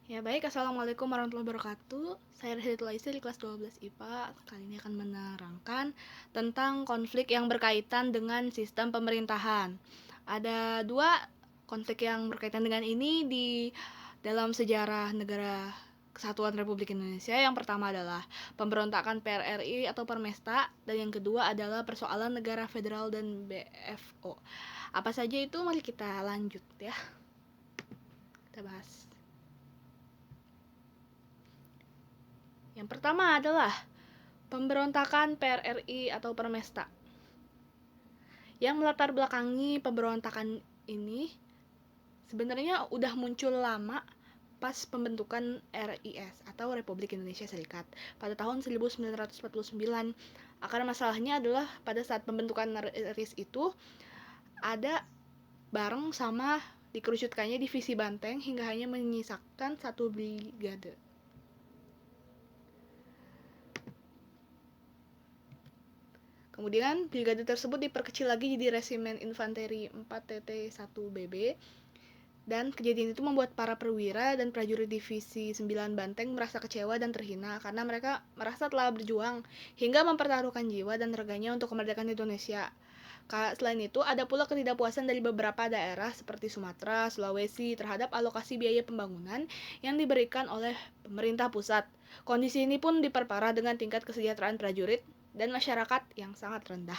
Ya baik, Assalamualaikum warahmatullahi wabarakatuh. Saya Rizal Isri di kelas 12 IPA. Kali ini akan menerangkan tentang konflik yang berkaitan dengan sistem pemerintahan. Ada dua konflik yang berkaitan dengan ini di dalam sejarah negara Kesatuan Republik Indonesia. Yang pertama adalah pemberontakan PRRI atau Permesta, dan yang kedua adalah persoalan negara federal dan BFO. Apa saja itu? Mari kita lanjut ya. Kita bahas. Yang pertama adalah pemberontakan PRRI atau Permesta. Yang melatar belakangi pemberontakan ini sebenarnya udah muncul lama pas pembentukan RIS atau Republik Indonesia Serikat pada tahun 1949. Akar masalahnya adalah pada saat pembentukan RIS itu ada bareng sama dikerucutkannya divisi Banteng hingga hanya menyisakan satu brigade. Kemudian brigade tersebut diperkecil lagi jadi Resimen Infanteri 4TT1BB, dan kejadian itu membuat para perwira dan prajurit divisi 9 Banteng merasa kecewa dan terhina karena mereka merasa telah berjuang hingga mempertaruhkan jiwa dan raganya untuk kemerdekaan Indonesia. Selain itu, ada pula ketidakpuasan dari beberapa daerah seperti Sumatera, Sulawesi terhadap alokasi biaya pembangunan yang diberikan oleh pemerintah pusat. Kondisi ini pun diperparah dengan tingkat kesejahteraan prajurit dan masyarakat yang sangat rendah.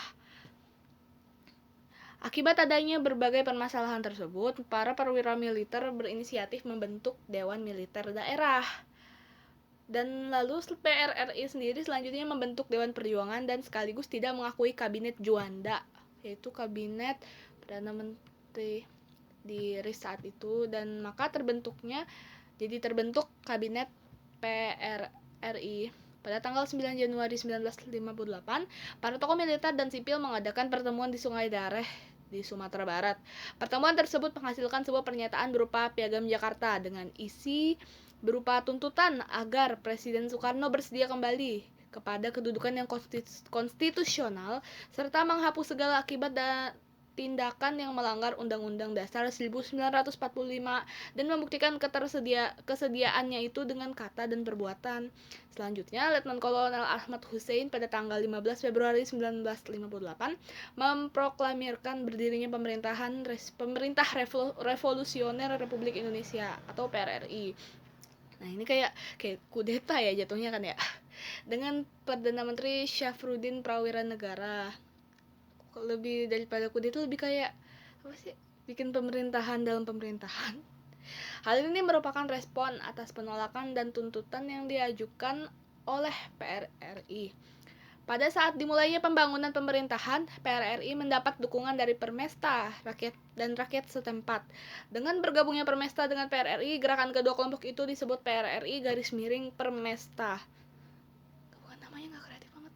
Akibat adanya berbagai permasalahan tersebut, para perwira militer berinisiatif membentuk Dewan Militer Daerah. Dan lalu PRRI sendiri selanjutnya membentuk Dewan Perjuangan dan sekaligus tidak mengakui Kabinet Juanda, yaitu Kabinet Perdana Menteri di RIS saat itu, dan maka terbentuk Kabinet PRRI. Pada tanggal 9 Januari 1958, para tokoh militer dan sipil mengadakan pertemuan di Sungai Dareh di Sumatera Barat. Pertemuan tersebut menghasilkan sebuah pernyataan berupa Piagam Jakarta dengan isi berupa tuntutan agar Presiden Soekarno bersedia kembali kepada kedudukan yang konstitusional serta menghapus segala akibat dan tindakan yang melanggar Undang-Undang Dasar 1945 dan membuktikan kesediaannya itu dengan kata dan perbuatan. Selanjutnya, Letnan Kolonel Ahmad Hussein pada tanggal 15 Februari 1958 memproklamirkan berdirinya Pemerintah Revolusioner Republik Indonesia atau PRRI. Nah, ini kayak kudeta ya jatuhnya kan ya. Dengan Perdana Menteri Syafruddin Prawira Negara. Lebih daripada kudeta, lebih kayak apa sih? Bikin pemerintahan dalam pemerintahan. Hal ini merupakan respon atas penolakan dan tuntutan yang diajukan oleh PRRI. Pada saat dimulainya pembangunan pemerintahan, PRRI mendapat dukungan dari Permesta, rakyat setempat. Dengan bergabungnya Permesta dengan PRRI, gerakan kedua kelompok itu disebut PRRI Permesta. Namanya nggak kreatif banget.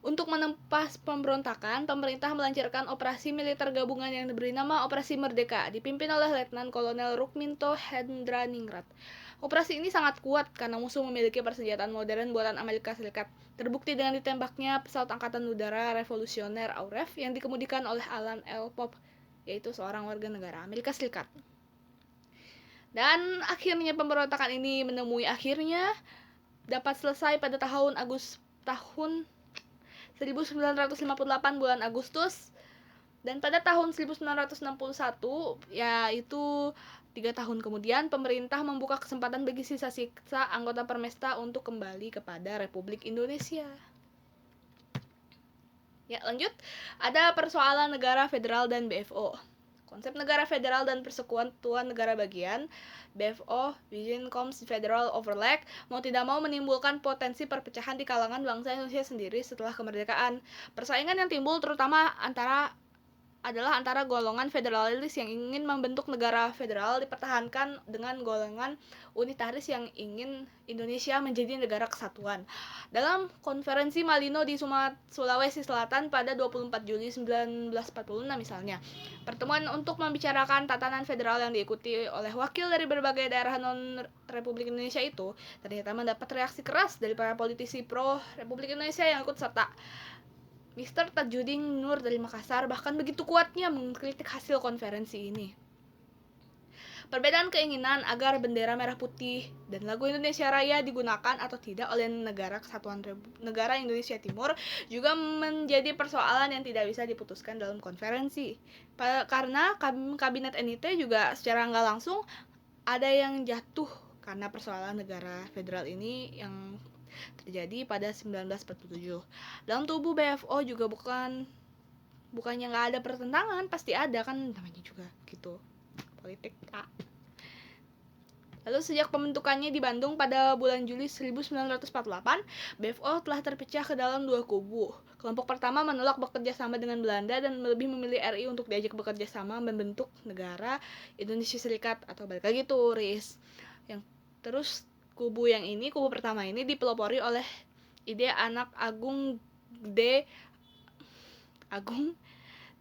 Untuk menempas pemberontakan, pemerintah melancarkan operasi militer gabungan yang diberi nama Operasi Merdeka, dipimpin oleh Letnan Kolonel Rukminto Hendraningrat. Operasi ini sangat kuat karena musuh memiliki persenjataan modern buatan Amerika Serikat. Terbukti dengan ditembaknya pesawat Angkatan Udara Revolusioner AUREF yang dikemudikan oleh Alan L. Pope, yaitu seorang warga negara Amerika Serikat. Dan akhirnya pemberontakan ini menemui akhirnya dapat selesai pada tahun 1958 bulan Agustus, dan pada tahun 1961, yaitu 3 tahun kemudian, pemerintah membuka kesempatan bagi sisa-sisa anggota Permesta untuk kembali kepada Republik Indonesia. Ya, lanjut. Ada persoalan negara federal dan BFO. Konsep negara federal dan persekutuan negara bagian, BFO, Vision Comes Federal Overlap, mau tidak mau menimbulkan potensi perpecahan di kalangan bangsa Indonesia sendiri setelah kemerdekaan. Persaingan yang timbul terutama antara golongan federalis yang ingin membentuk negara federal dipertahankan dengan golongan unitaris yang ingin Indonesia menjadi negara kesatuan. Dalam konferensi Malino di Sulawesi Selatan pada 24 Juli 1946 misalnya, pertemuan untuk membicarakan tatanan federal yang diikuti oleh wakil dari berbagai daerah non-Republik Indonesia itu ternyata mendapat reaksi keras dari para politisi pro-Republik Indonesia yang ikut serta. Mr. Tajudin Nur dari Makassar bahkan begitu kuatnya mengkritik hasil konferensi ini. Perbedaan keinginan agar bendera merah putih dan lagu Indonesia Raya digunakan atau tidak oleh negara kesatuan negara Indonesia Timur juga menjadi persoalan yang tidak bisa diputuskan dalam konferensi. Karena kabinet NIT juga secara nggak langsung ada yang jatuh karena persoalan negara federal ini yang terjadi pada 1947. Dalam tubuh BFO juga bukannya nggak ada pertentangan, pasti ada kan, namanya juga gitu politik. Lalu sejak pembentukannya di Bandung pada bulan Juli 1948, BFO telah terpecah ke dalam dua kubu. Kelompok pertama menolak bekerja sama dengan Belanda dan lebih memilih RI untuk diajak bekerja sama membentuk negara Indonesia Serikat, atau balik lagi tuh RIS. Yang terus kubu pertama ini dipelopori oleh ide anak Agung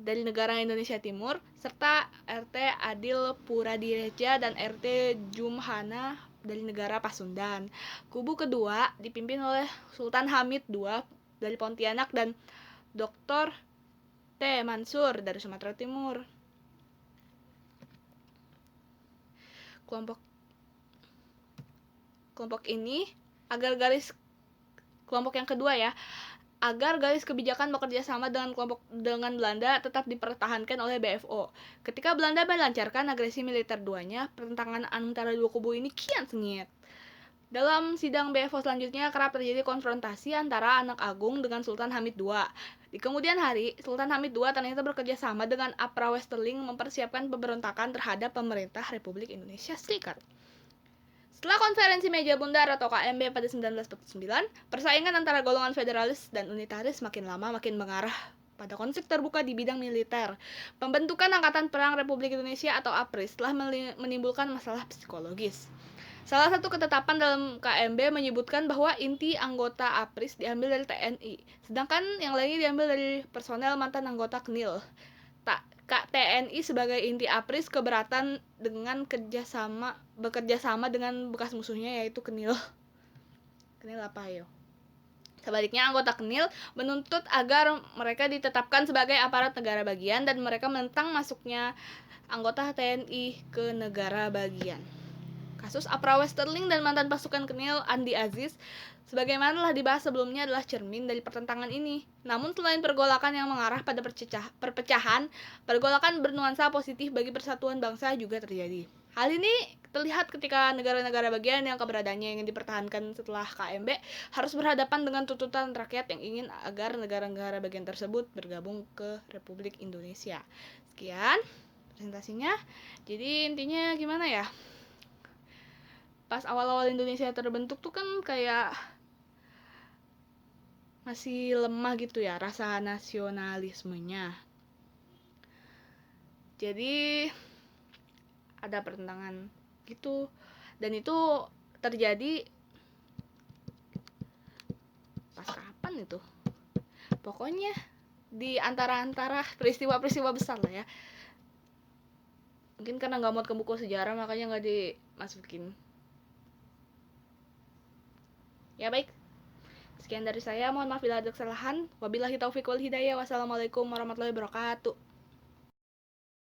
dari negara Indonesia Timur, serta RT Adil Puradireja dan RT Jumhana dari negara Pasundan. Kubu kedua dipimpin oleh Sultan Hamid II dari Pontianak dan Dr. T. Mansur dari Sumatera Timur. Kelompok ini kelompok yang kedua ya, agar garis kebijakan bekerja sama dengan Belanda tetap dipertahankan oleh BFO. Ketika Belanda melancarkan agresi militer duanya, pertentangan antara dua kubu ini kian sengit. Dalam sidang BFO selanjutnya kerap terjadi konfrontasi antara anak agung dengan Sultan Hamid II. Di kemudian hari, Sultan Hamid II ternyata bekerja sama dengan Apra Westerling mempersiapkan pemberontakan terhadap pemerintah Republik Indonesia Serikat. Setelah konferensi meja bundar atau KMB pada 1949, persaingan antara golongan federalis dan unitaris makin lama makin mengarah pada konflik terbuka di bidang militer. Pembentukan Angkatan Perang Republik Indonesia atau APRIS telah menimbulkan masalah psikologis. Salah satu ketetapan dalam KMB menyebutkan bahwa inti anggota APRIS diambil dari TNI, sedangkan yang lainnya diambil dari personel mantan anggota KNIL. TNI sebagai inti APRIS keberatan dengan bekerja sama dengan bekas musuhnya yaitu KNIL. KNIL apa yo? Sebaliknya anggota KNIL menuntut agar mereka ditetapkan sebagai aparat negara bagian dan mereka menentang masuknya anggota TNI ke negara bagian. Kasus Apra Westerling dan mantan pasukan KNIL Andi Aziz sebagaimana telah dibahas sebelumnya adalah cermin dari pertentangan ini. Namun selain pergolakan yang mengarah pada perpecahan, pergolakan bernuansa positif bagi persatuan bangsa juga terjadi. Hal ini terlihat ketika negara-negara bagian yang keberadaannya ingin dipertahankan setelah KMB harus berhadapan dengan tuntutan rakyat yang ingin agar negara-negara bagian tersebut bergabung ke Republik Indonesia. Sekian presentasinya. Jadi intinya gimana ya? Pas awal-awal Indonesia terbentuk tuh kan kayak masih lemah gitu ya rasa nasionalismenya. Jadi ada pertentangan gitu, dan itu terjadi pas kapan itu? Pokoknya di antara peristiwa-peristiwa besar lah ya. Mungkin karena nggak muat ke buku sejarah makanya nggak dimasukin. Ya baik, sekian dari saya, mohon maaf bila ada kesalahan. Wabillahi taufiq wal hidayah. Wassalamualaikum warahmatullahi wabarakatuh.